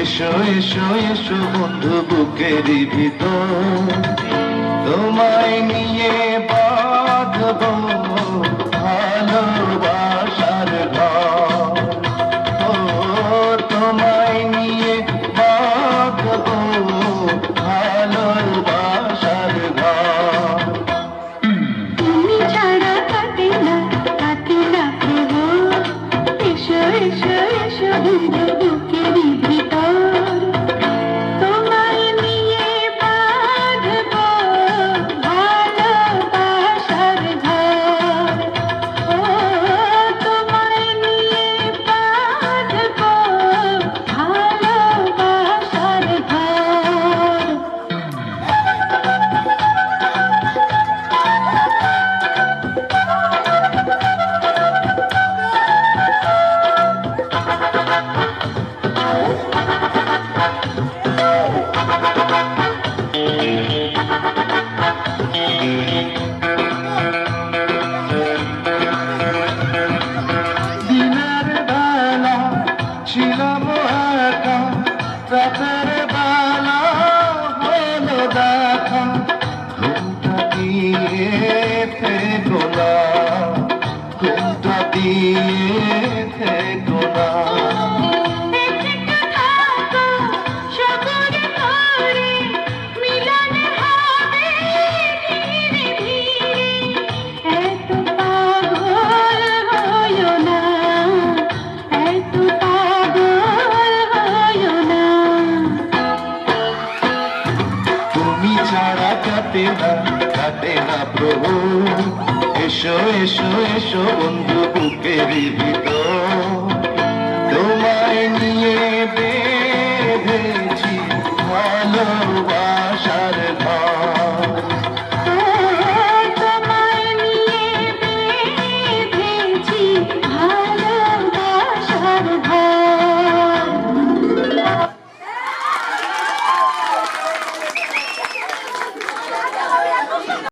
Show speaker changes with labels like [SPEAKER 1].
[SPEAKER 1] এসো এসো এসো বন্ধু বুকেরই ভিতর, তোমায় নিয়ে বাঁধবো ভালোবাসার ঘর। ও তোমায় নিয়ে বাঁধবো ভালোবাসার ঘর।
[SPEAKER 2] তুমি ছাড়া কাটে না প্রভু, এসো এসো এসো বন্ধু বুকেরই ভিতর, তোমায় নিয়ে বাঁধবো ভালোবাসার ঘর। ও তোমায় নিয়ে বাঁধবো ভালোবাসার ঘর।
[SPEAKER 1] দিনের বেলা ছিলাম একা, রাতের বেলা হলো দেখা, ঘুমটা দিয়ে থেকো না, ঘুমটা দিয়ে থেকো না। তুমি ছাড়া কাটে না প্রভু, এসো এসো এসো বন্ধু বুকেরই ভিতর, তোমায় নিয়ে বেঁধেছি ভালোবাসার